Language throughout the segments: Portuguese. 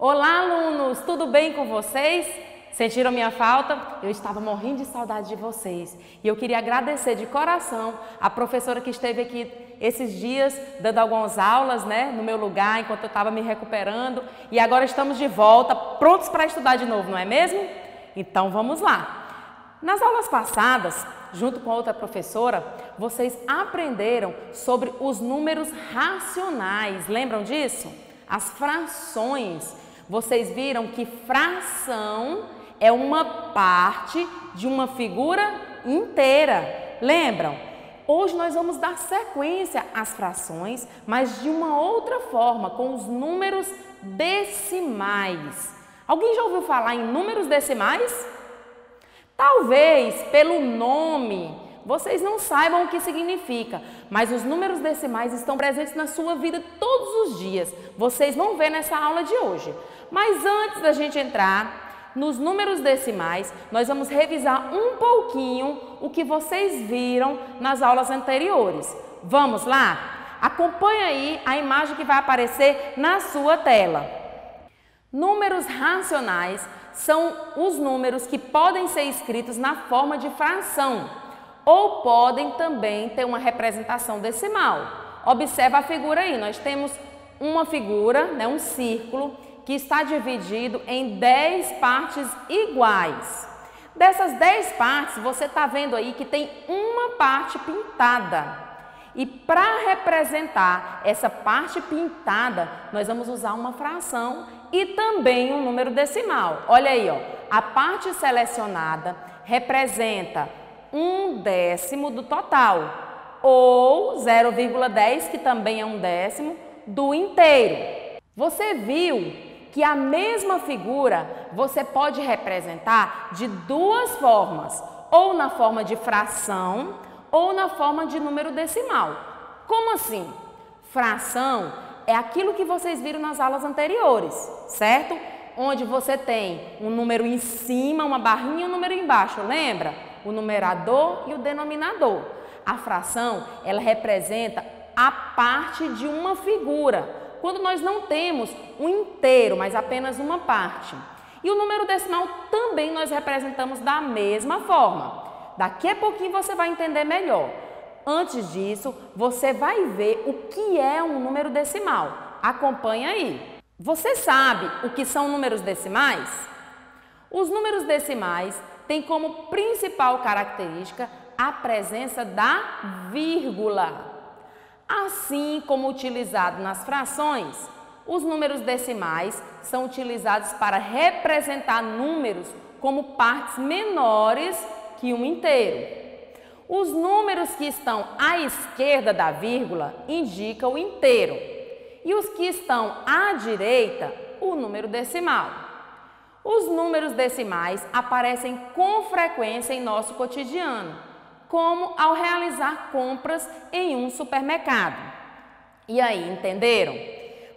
Olá, alunos! Tudo bem com vocês? Sentiram minha falta? Eu estava morrendo de saudade de vocês. E eu queria agradecer de coração a professora que esteve aqui esses dias dando algumas aulas, no meu lugar, enquanto eu estava me recuperando. E agora estamos de volta, prontos para estudar de novo, não é mesmo? Então vamos lá! Nas aulas passadas, junto com outra professora, vocês aprenderam sobre os números racionais. Lembram disso? As frações. Vocês viram que fração é uma parte de uma figura inteira. Lembram? Hoje nós vamos dar sequência às frações, mas de uma outra forma, com os números decimais. Alguém já ouviu falar em números decimais? Talvez pelo nome vocês não saibam o que significa, mas os números decimais estão presentes na sua vida todos os dias. Vocês vão ver nessa aula de hoje. Mas antes da gente entrar nos números decimais, nós vamos revisar um pouquinho o que vocês viram nas aulas anteriores. Vamos lá? Acompanhe aí a imagem que vai aparecer na sua tela. Números racionais são os números que podem ser escritos na forma de fração ou podem também ter uma representação decimal. Observa a figura aí, nós temos uma figura, um círculo, que está dividido em 10 partes iguais. Dessas 10 partes, você está vendo aí que tem uma parte pintada. E para representar essa parte pintada, nós vamos usar uma fração e também um número decimal. Olha aí, a parte selecionada representa 1/10 do total, ou 0,10, que também é 1/10 do inteiro. Você viu que a mesma figura você pode representar de duas formas, ou na forma de fração ou na forma de número decimal. Como assim? Fração é aquilo que vocês viram nas aulas anteriores, certo? Onde você tem um número em cima, uma barrinha e um número embaixo, lembra? O numerador e o denominador. A fração, ela representa a parte de uma figura, quando nós não temos um inteiro, mas apenas uma parte. E o número decimal também nós representamos da mesma forma. Daqui a pouquinho você vai entender melhor. Antes disso, você vai ver o que é um número decimal. Acompanhe aí. Você sabe o que são números decimais? Os números decimais têm como principal característica a presença da vírgula. Assim como utilizado nas frações, os números decimais são utilizados para representar números como partes menores que um inteiro. Os números que estão à esquerda da vírgula indicam o inteiro e os que estão à direita, o número decimal. Os números decimais aparecem com frequência em nosso cotidiano, como ao realizar compras em um supermercado. E aí, entenderam?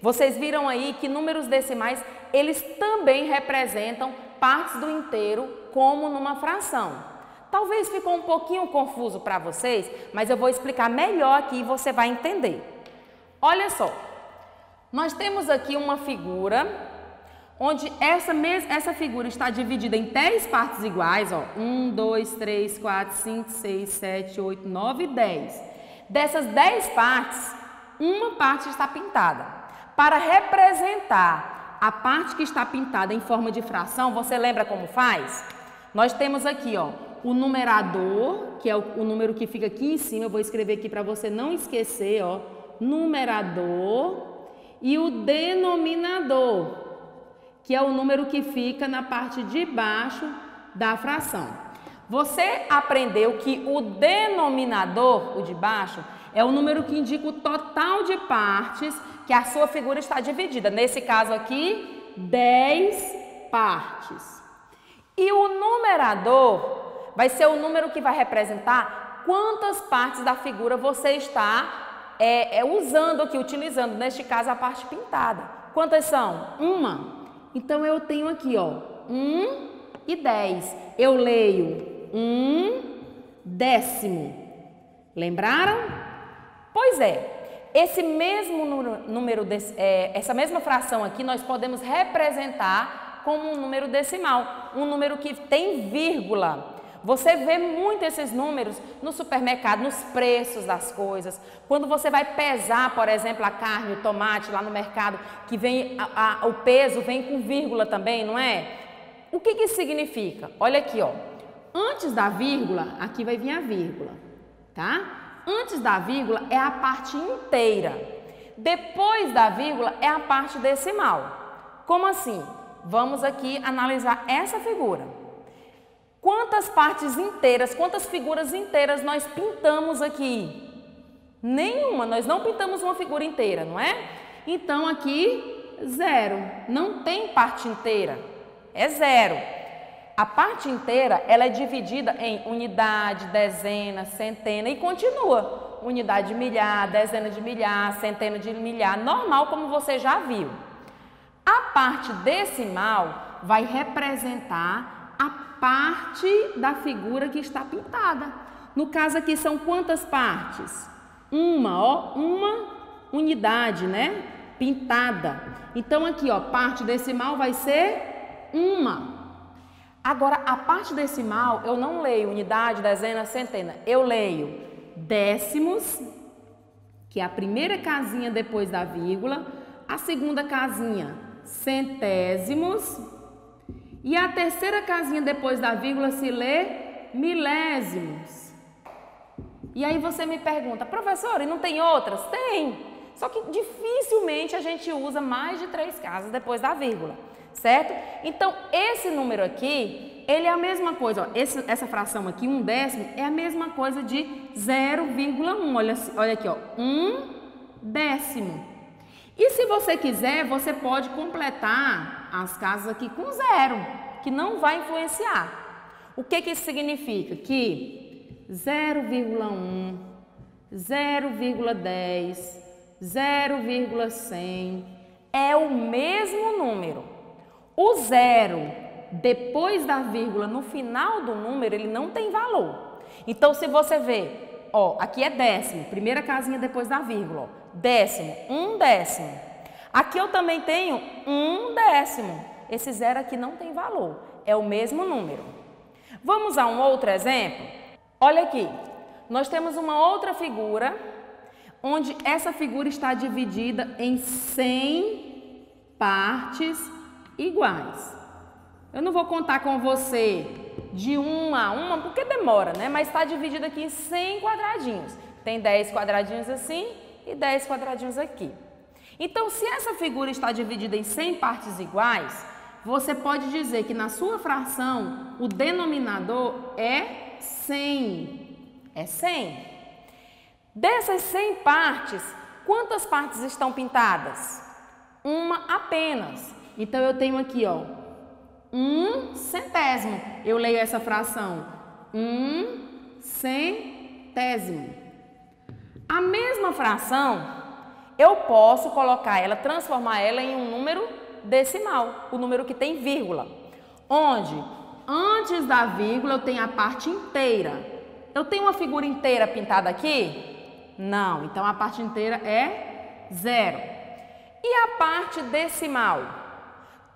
Vocês viram aí que números decimais, eles também representam partes do inteiro, como numa fração. Talvez ficou um pouquinho confuso para vocês, mas eu vou explicar melhor aqui e você vai entender. Olha só, nós temos aqui uma figura onde essa figura está dividida em 10 partes iguais, 1, 2, 3, 4, 5, 6, 7, 8, 9 e 10. Dessas 10 partes, uma parte está pintada. Para representar a parte que está pintada em forma de fração, você lembra como faz? Nós temos aqui, o numerador, que é o número que fica aqui em cima, eu vou escrever aqui para você não esquecer, numerador, e o denominador, que é o número que fica na parte de baixo da fração. Você aprendeu que o denominador, o de baixo, é o número que indica o total de partes que a sua figura está dividida. Nesse caso aqui, 10 partes. E o numerador vai ser o número que vai representar quantas partes da figura você está usando aqui, utilizando, neste caso, a parte pintada. Quantas são? Uma. Então, eu tenho aqui, 1 e 10. Eu leio 1/10. Lembraram? Pois é. Esse mesmo número, essa mesma fração aqui, nós podemos representar como um número decimal, um número que tem vírgula. Você vê muito esses números no supermercado, nos preços das coisas. Quando você vai pesar, por exemplo, a carne, o tomate lá no mercado, que vem o peso vem com vírgula também, não é? O que isso significa? Olha aqui, ó. Antes da vírgula, aqui vai vir a vírgula, tá? Antes da vírgula é a parte inteira. Depois da vírgula é a parte decimal. Como assim? Vamos aqui analisar essa figura. Quantas partes inteiras, quantas figuras inteiras nós pintamos aqui? Nenhuma, nós não pintamos uma figura inteira, não é? Então aqui, 0. Não tem parte inteira, é 0. A parte inteira, ela é dividida em unidade, dezena, centena e continua. Unidade de milhar, dezena de milhar, centena de milhar, normal como você já viu. A parte decimal vai representar a parte da figura que está pintada. No caso aqui são quantas partes? Uma unidade, né? Pintada. Então aqui, ó, parte decimal vai ser 1. Agora, a parte decimal eu não leio unidade, dezena, centena. Eu leio décimos, que é a primeira casinha depois da vírgula, a segunda casinha, centésimos, e a terceira casinha depois da vírgula se lê milésimos. E aí você me pergunta, professora, e não tem outras? Tem, só que dificilmente a gente usa mais de 3 casas depois da vírgula, certo? Então, esse número aqui, ele é a mesma coisa, ó, essa fração aqui, 1/10, é a mesma coisa de 0,1, olha aqui, ó, 1/10. E se você quiser, você pode completar as casas aqui com 0, que não vai influenciar. O que isso significa? Que 0,1, 0,10, 0,100 é o mesmo número. O 0 depois da vírgula no final do número, ele não tem valor. Então, se você ver, ó, aqui é décimo, primeira casinha depois da vírgula, ó. Décimo, 1/10. Aqui eu também tenho 1/10. Esse 0 aqui não tem valor, é o mesmo número. Vamos a um outro exemplo? Olha aqui, nós temos uma outra figura, onde essa figura está dividida em 100 partes iguais. Eu não vou contar com você de uma a uma, porque demora, né? Mas está dividida aqui em 100 quadradinhos. Tem 10 quadradinhos assim e 10 quadradinhos aqui. Então, se essa figura está dividida em 100 partes iguais, você pode dizer que na sua fração o denominador é 100. É 100. Dessas 100 partes, quantas partes estão pintadas? Uma apenas. Então, eu tenho aqui, ó, 1/100. Eu leio essa fração, 1/100. A mesma fração, eu posso colocar ela, transformar ela em um número decimal, o número que tem vírgula, onde antes da vírgula eu tenho a parte inteira. Eu tenho uma figura inteira pintada aqui? Não, então a parte inteira é 0. E a parte decimal?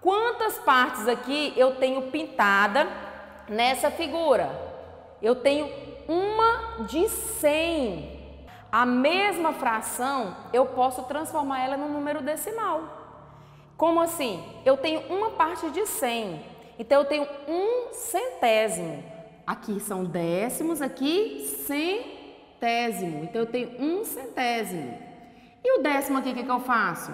Quantas partes aqui eu tenho pintada nessa figura? Eu tenho uma de 100. A mesma fração, eu posso transformar ela num número decimal. Como assim? Eu tenho uma parte de 100, então eu tenho 1/100. Aqui são décimos, aqui centésimo, então eu tenho 1/100. E o décimo aqui, o que eu faço?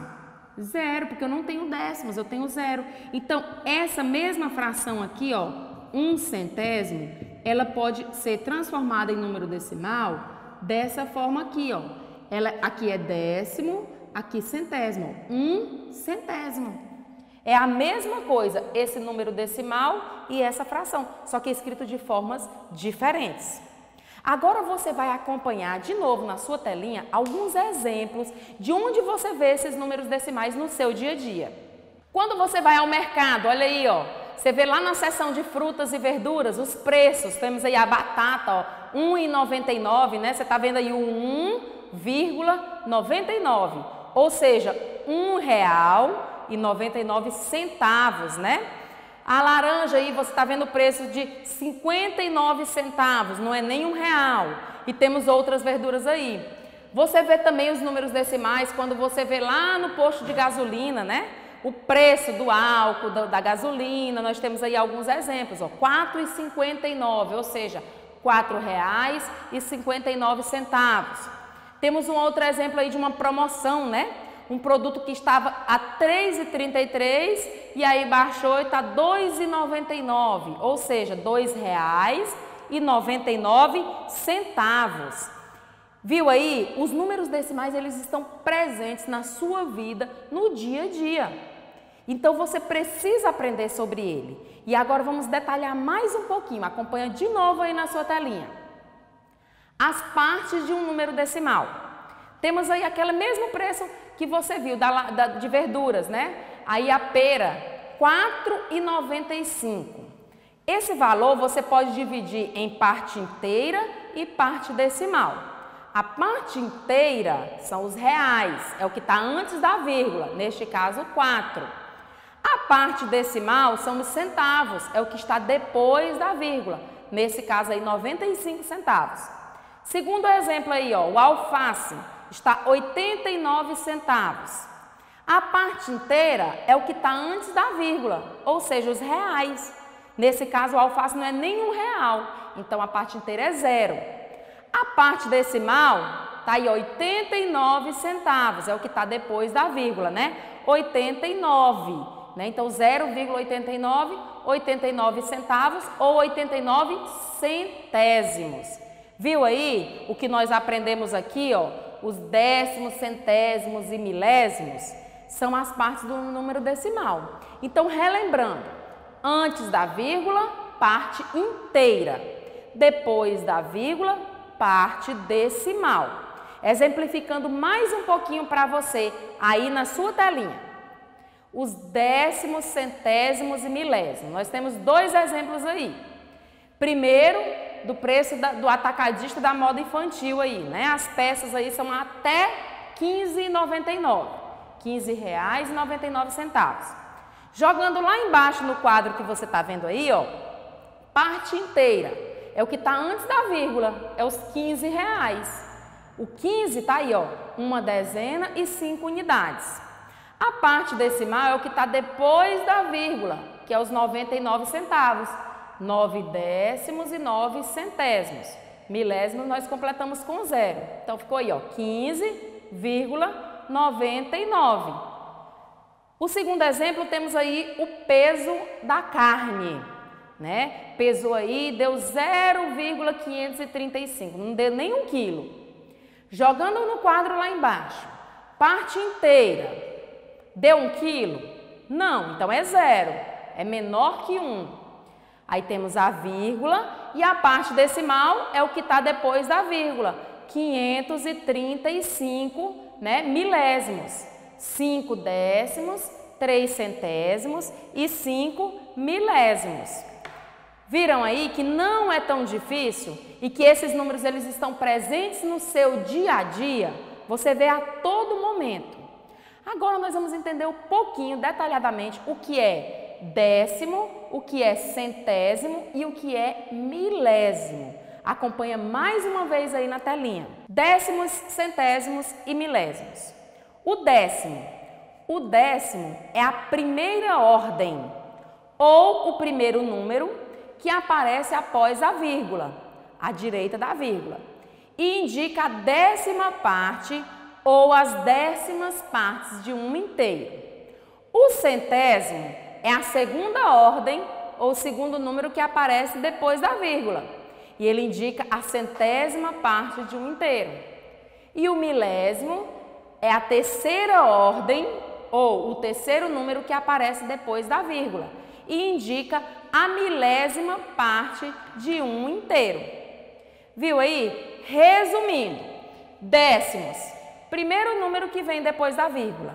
0, porque eu não tenho décimos, eu tenho 0. Então, essa mesma fração aqui, ó, 1/100, ela pode ser transformada em número decimal dessa forma aqui, ó. Aqui é décimo, aqui centésimo, 1/100. É a mesma coisa, esse número decimal e essa fração, só que escrito de formas diferentes. Agora você vai acompanhar de novo na sua telinha alguns exemplos de onde você vê esses números decimais no seu dia a dia. Quando você vai ao mercado, olha aí, ó, você vê lá na seção de frutas e verduras os preços. Temos aí a batata, ó, R$ 1,99, né? Você está vendo aí o 1, 1,99, ou seja, R$1,99, né? A laranja aí, você está vendo o preço de 59 centavos, não é nem R$1. E temos outras verduras aí. Você vê também os números decimais quando você vê lá no posto de gasolina, né? O preço do álcool, da gasolina, nós temos aí alguns exemplos, ó, R$4,59, ou seja, R$4,59. Temos um outro exemplo aí de uma promoção, né? Um produto que estava a R$3,33 e aí baixou e está R$2,99, ou seja, R$2,99. Viu aí? Os números decimais, eles estão presentes na sua vida no dia a dia. Então você precisa aprender sobre ele. E agora vamos detalhar mais um pouquinho. Acompanha de novo aí na sua telinha. As partes de um número decimal. Temos aí aquele mesmo preço que você viu de verduras, né? Aí a pera, R$4,95. Esse valor você pode dividir em parte inteira e parte decimal. A parte inteira são os reais, é o que está antes da vírgula, neste caso 4. A parte decimal são os centavos, é o que está depois da vírgula, nesse caso aí 95 centavos. Segundo exemplo aí, ó, o alface está 89 centavos. A parte inteira é o que está antes da vírgula, ou seja, os reais. Nesse caso o alface não é nem R$1, então a parte inteira é 0. A parte decimal está aí 89 centavos, é o que está depois da vírgula, né? 89, né? Então 0,89, 89 centavos ou 89 centésimos. Viu aí o que nós aprendemos aqui, ó? Os décimos, centésimos e milésimos são as partes do número decimal. Então, relembrando, antes da vírgula, parte inteira. Depois da vírgula, parte decimal. Exemplificando mais um pouquinho para você aí na sua telinha. Os décimos, centésimos e milésimos. Nós temos dois exemplos aí. Primeiro, do preço do atacadista da moda infantil aí, né? As peças aí são até R$15,99. R$15,99. Jogando lá embaixo no quadro que você está vendo aí, ó, parte inteira. É o que está antes da vírgula, é os R$15. O 15 está aí, ó, uma dezena e 5 unidades. A parte decimal é o que está depois da vírgula, que é os 99 centavos. 9 décimos e 9 centésimos. Milésimos nós completamos com 0. Então ficou aí, ó, 15,99. O segundo exemplo, temos aí o peso da carne, né? Pesou aí, deu 0,535, não deu nem 1 quilo. Jogando no quadro lá embaixo, parte inteira, deu 1 quilo? Não, então é 0, é menor que 1. Aí temos a vírgula e a parte decimal é o que está depois da vírgula, 535, né, milésimos. 5 décimos, 3 centésimos e 5 milésimos. Viram aí que não é tão difícil e que esses números eles estão presentes no seu dia a dia, você vê a todo momento. Agora nós vamos entender um pouquinho, detalhadamente, o que é décimo, o que é centésimo e o que é milésimo. Acompanha mais uma vez aí na telinha. Décimos, centésimos e milésimos. O décimo é a primeira ordem ou o primeiro número que aparece após a vírgula, à direita da vírgula, e indica a décima parte ou as décimas partes de um inteiro. O centésimo é a segunda ordem ou o segundo número que aparece depois da vírgula, e ele indica a centésima parte de um inteiro. E o milésimo é a terceira ordem ou o terceiro número que aparece depois da vírgula e indica a milésima parte de um inteiro. Viu aí? Resumindo, décimos, primeiro número que vem depois da vírgula.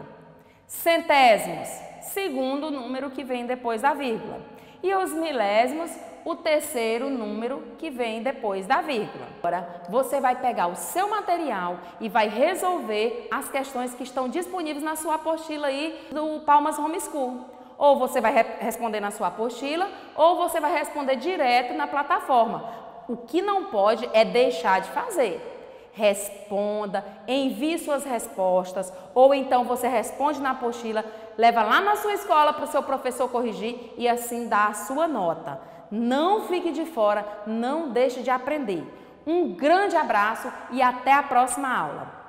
Centésimos, segundo número que vem depois da vírgula. E os milésimos, o terceiro número que vem depois da vírgula. Agora, você vai pegar o seu material e vai resolver as questões que estão disponíveis na sua apostila aí do Palmas Homeschool. Ou você vai responder na sua apostila, ou você vai responder direto na plataforma. O que não pode é deixar de fazer. Responda, envie suas respostas, ou então você responde na apostila, leva lá na sua escola para o seu professor corrigir e assim dá a sua nota. Não fique de fora, não deixe de aprender. Um grande abraço e até a próxima aula.